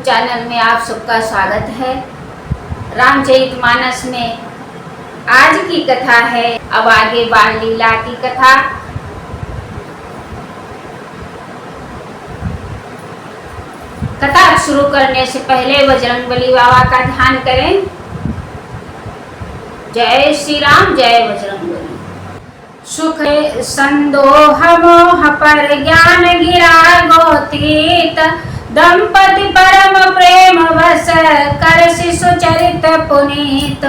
Channel में आप सबका स्वागत है। रामचरितमानस में आज की कथा है, अब आगे बाल लीला की कथा। कथा शुरू करने से पहले बजरंगबली बाबा का ध्यान करें। जय श्री राम, जय बजरंगबली। सुख संदोह मोह पर ज्ञान गिरा गोतीत, दंपति परम प्रेम वश कर शिशु चरित पुनीत।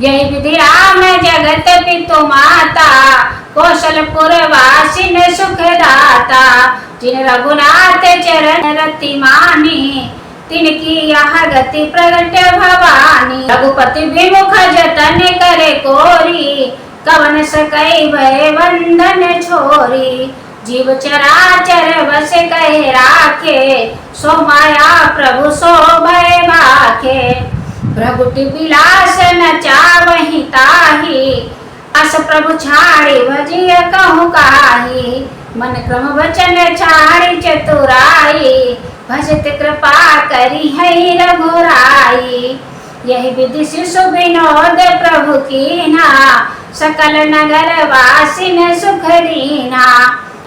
यही विधि राम जगत पितु माता, कौशलपुर वासिन सुख दाता। जिन रघुनाथ चरण रति मानी, तिनकी यह गति प्रगट भवानी। रघुपति विमुख जतन करे कोरी, कवन सकई भय बंधन छोरी। जीव चराचर बस कहे राखे, सो माया प्रभु सो भय बाखे। भ्रगुटि विलास न चावहि ताहि, अस प्रभु छाड़ि भजिय कहु काही। मन क्रम वचन छाड़ि चतुराई, भजत कृपा करी है रघुराई। यही विधि शिशु विनोद प्रभु कीना, सकल नगर वासिन सुख दीना।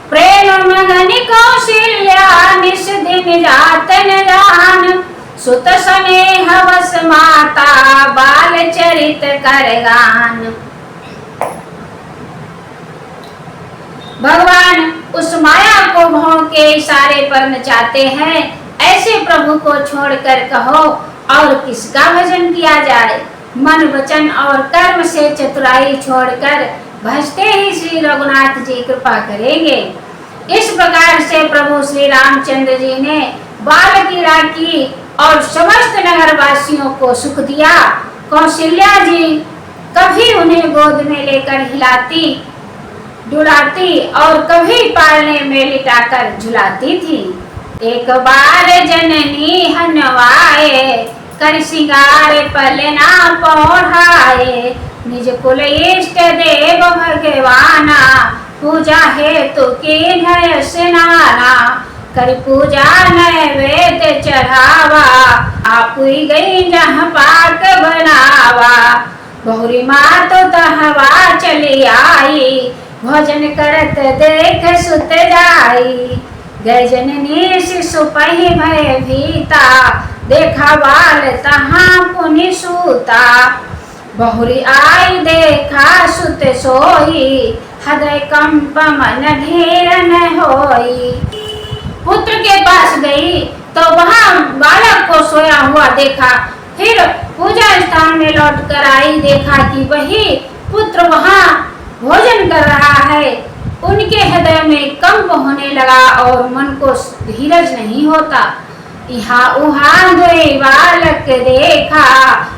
प्रेम मगन कौशल्या निस दिन जातन जान, सुत स्नेह वस माता बाल चरित कर गान। भगवान उस माया को भों के इशारे पर नचाते हैं। ऐसे प्रभु को छोड़कर कहो और किसका भजन किया जाए। मन वचन और कर्म से चतुराई छोड़कर भजते ही श्री रघुनाथ जी कृपा करेंगे। इस प्रकार से प्रभु श्री रामचंद्र जी ने बाल लीला की और समस्त नगर वासियों को सुख दिया। कौशल्या जी कभी उन्हें गोद में लेकर हिलाती डुलाती और कभी पालने में लिटाकर झुलाती थी। एक बार जननी हनवाए, कर सिंगार पलना पौढ़ाए। निज कुल इष्ट देव भगवाना, पूजा हेतु की धय स्नाना। कर पूजा नैवेद्य चढ़ावा, आप गई जहाँ पाक बनावा। बहुरी माँ तो तहवा चली आई, भोजन करत देख सुत जाई। गए जननी शिशु पहि भय भीता, देखा बाल तहाँ पुनि सूता। बहुरी आई देखा सुत सोई, हृदय कंप मन धीर न होई। पुत्र के पास गई तो वहाँ बालक को सोया हुआ देखा। फिर पूजा स्थान में लौट कर आई, देखा कि वही पुत्र वहाँ भोजन कर रहा है। उनके हृदय में कंप होने लगा और मन को धीरज नहीं होता। यहाँ उहाँ दुई बालक देखा,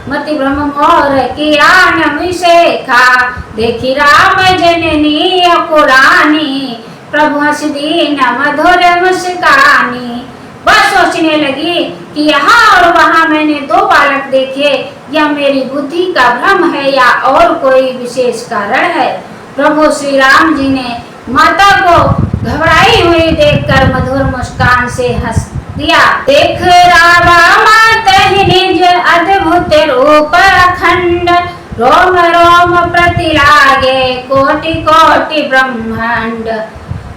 मति भ्रम मोर किरान विशेखा। देखी राम जननी अकुलानी, प्रभु हंस दीन मधुर मुस्कानी। वह सोचने लगी कि यहाँ और वहाँ मैंने दो बालक देखे, यह मेरी बुद्धि का भ्रम है या और कोई विशेष कारण है। प्रभु श्री राम जी ने माता को घबराई हुई देखकर मधुर मुस्कान से हंस दिया। देख रावा माता ही निज अद्भुत रूप अखंड, रोम रोम प्रति लागे कोटि कोटि ब्रह्मांड।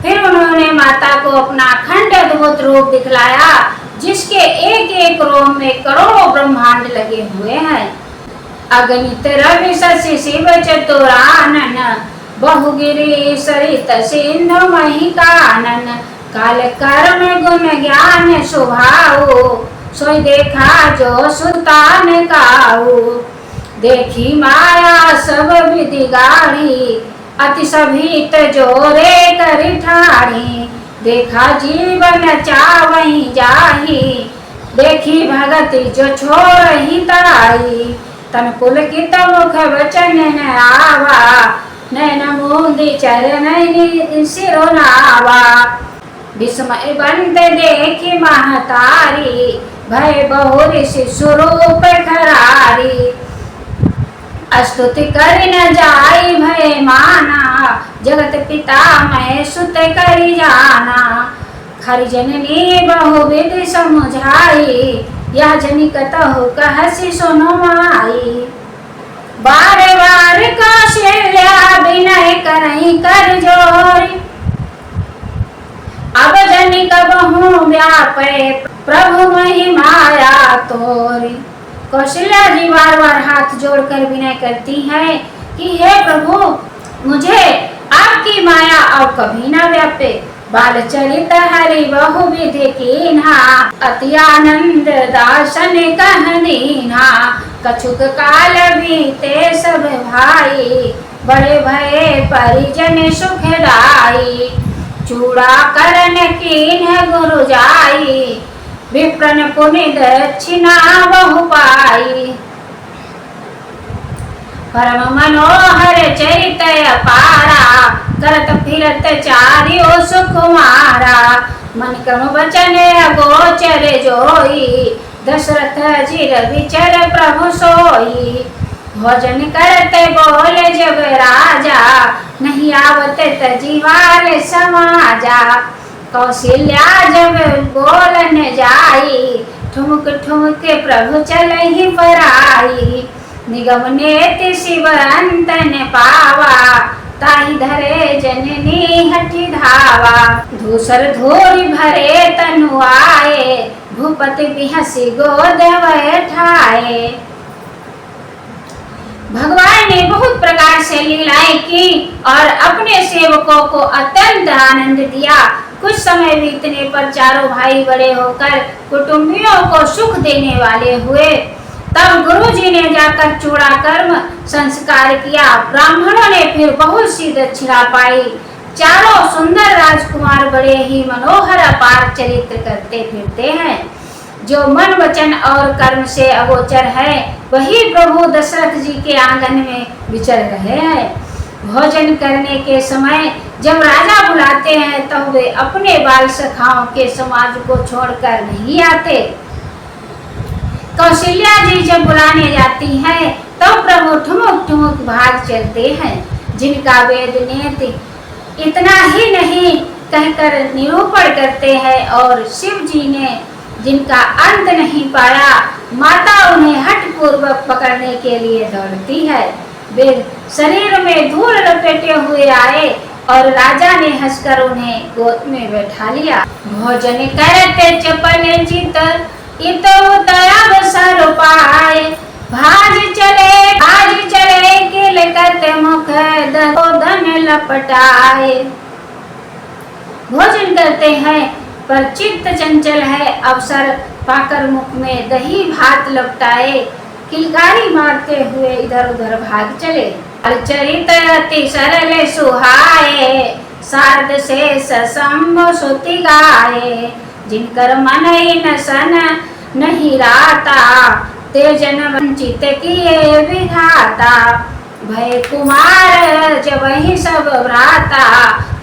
फिर उन्होंने माता को अपना अखंड अद्भुत रूप दिखलाया, जिसके एक एक रोम में करोड़ों ब्रह्मांड लगे हुए हैं। अगणित रवि शशि शिव चतुरानन, बहुगिरि सरित सिंधु मही कानन। काल कर्म गुण ज्ञान स्वभाव, सोई देखा जो सुल्तान काऊ। देखी माया सब विधि गाढ़ी, अति सभीत जोरे करी ठाढ़ी। देखा जीवन चावही जाही, देखी भगति जो छोड़ही ताई। तन पुलकित मुख वचन न आवा, नैन मूंदी चरण सिरोनावा। विस्मय बंद देखी महतारी, भय बहुरी शिशु रूप खरारी। स्तुति कर न जाई भय माना, जगत पिता मैं सुत करी जाना। खरी जननी बहुविधि समझाई, यह जनी कतहु कहसी सुनो माई। बार बार कौशल्या विनय करई कर जोरी, अब जनी कबहु व्यापे प्रभु महिमाया तोरी। कौशल्या जी बार बार हाथ जोड़कर विनय करती हैं कि हे प्रभु, मुझे आपकी माया अब कभी ना व्यापे। बाल चरित हरि बहु विधि कीन्हा, अति आनंद दासन कह दीन्हा। कछुक काल बीते सब भाई, बड़े भये परिजन सुखदाई। चूड़ा करन कीन्ह गुरु जाई, विप्रन पुनि दक्षिणा बहु पाई। परम मनोहर चरित अपारा, करत फिरत चारियो सुकुमारा। मन क्रम वचन अगोचर जोई, दशरथ चिर विचर प्रभु सोई। भोजन करते बोले जब राजा, नहीं आवत तजीवार समाजा। कौशल्या जब बोलन जाई, ठुमक ठुमक प्रभु चलहि पराई। निगम नेति शिव अंतन पावा, ताहि धरे जननी हठि धावा। धूसर धूरि भरे तनु आए, भूपति बिहसी गोद बैठाए। भगवान ने बहुत प्रकार से लीलाएं की और अपने सेवकों को अत्यंत आनंद दिया। कुछ समय बीतने पर चारों भाई बड़े होकर कुटुंबियों को सुख देने वाले हुए। तब गुरुजी ने जाकर चूड़ा कर्म संस्कार किया। ब्राह्मणों ने फिर बहुत सी दक्षिणा पाई। चारों सुंदर राजकुमार बड़े ही मनोहर अपार चरित्र करते फिरते हैं। जो मन वचन और कर्म से अगोचर है, वही प्रभु दशरथ जी के आंगन में विचर रहे हैं। भोजन करने के समय जब राजा बुलाते हैं, तब वे अपने बाल सखाओं के समाज को छोड़कर नहीं आते। कौशल्या जी जब बुलाने जाती हैं, तब प्रभु ठुमुक ठुमुक भाग चलते हैं। जिनका वेद नेति इतना ही नहीं कहकर निरूपण करते हैं, और शिव जी ने जिनका अंत नहीं पाया, माता उन्हें हठ पूर्वक पकड़ने के लिए दौड़ती है। वे शरीर में धूल लपेटे हुए आए और राजा ने हंसकर उन्हें गोद में बैठा लिया। भोजन करते चपल चित इत अवसर पाए, भाज चले किलकत मुख धन लपटाए। भोजन करते हैं पर चित्त चंचल है, अवसर पाकर मुख में दही भात लपटाए, किलकारी मारते हुए इधर उधर भाग चले। चरित अति सरल सुहाए, शारद से ससंभ सुति गाए। जिनकर मन इन सन नहीं राता, ते जन वंचित किए विधाता। भय कुमार जब ही सब भ्राता,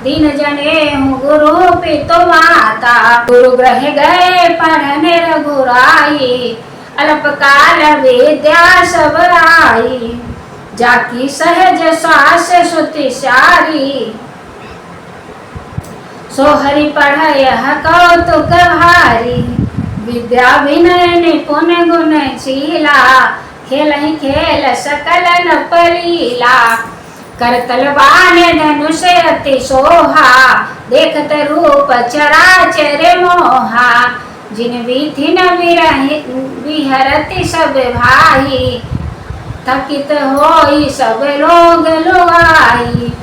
दीन जने हूँ गुरु पितु माता। गुरु ग्रह गए पढ़ने रघुराई, अल्पकाल विद्या सब आई। जाकी सहज श्वास सुति सारी, सोहरि पढ़य कौतुक भारी। विद्या विनय निपुण गुणशीला, खेलहि खेल सकल नपलीला। करतल बाण धनुष अति सोहा, देखत रूप चराचर मोहा। जिन विधिन विहरति सब भाई, थकित होई सब लोग लुगाई।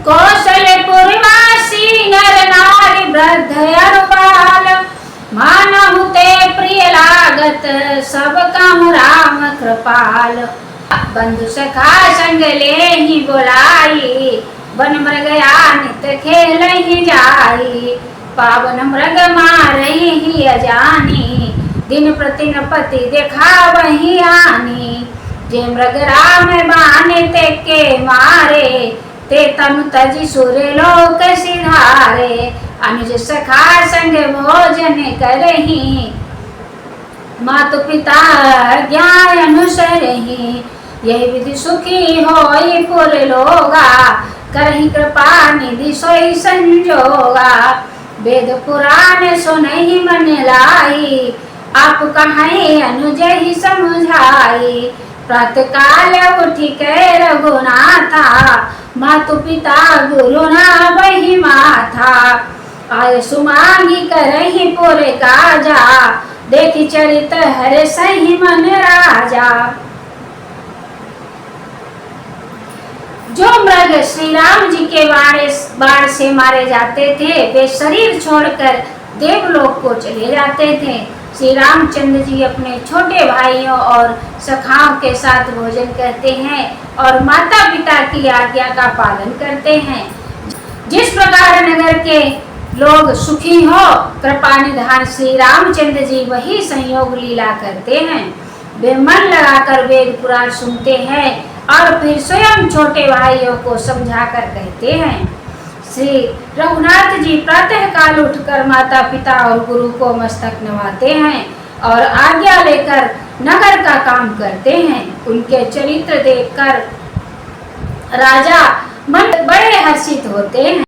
कौशलपुर वासी नर नारी वृद्ध अरु बाल, मानहु ते प्रिय लागत सब कहु राम कृपाल। बंधु सखा संग लेहि बोलाई, वन मृग नित खेलहि जाई। पावन मृग मारहि अजानी, दिन प्रतिन पति देखावहि आनी। जे मृग राम बाण ते के मारे, ते तनु तजि सुर लोक सिधारे। अनुज सखा संग भोजन करहि, मातु पिता ज्ञान अनुसरहि। यही विधि सुखी होई पुर लोगा, करहि कृपा निधि सोई संजोगा। वेद पुराण सो नहीं मन लाई, आप कहें अनुज ही समझाई। प्रातः काल उठी के रघुनाथा, मातु पिता गुरु ना बही माथा। आय सुमांगी करही पुर काजा, देखी चरित हर सही मन राजा। जो मृग श्री राम जी के बाण से मारे जाते थे वे शरीर छोड़कर देवलोक को चले जाते थे। श्री रामचंद्र जी अपने छोटे भाइयों और सखाओं के साथ भोजन करते हैं और माता पिता की आज्ञा का पालन करते हैं। जिस प्रकार नगर के लोग सुखी हो, कृपा निधान श्री रामचंद्र जी वही संयोग लीला करते हैं। वे मन लगाकर वेद पुराण सुनते हैं और फिर स्वयं छोटे भाइयों को समझाकर कहते हैं। श्री रघुनाथ जी प्रातः काल उठकर माता पिता और गुरु को मस्तक नवाते हैं और आज्ञा लेकर नगर का काम करते हैं। उनके चरित्र देखकर राजा मन बड़े हर्षित होते हैं।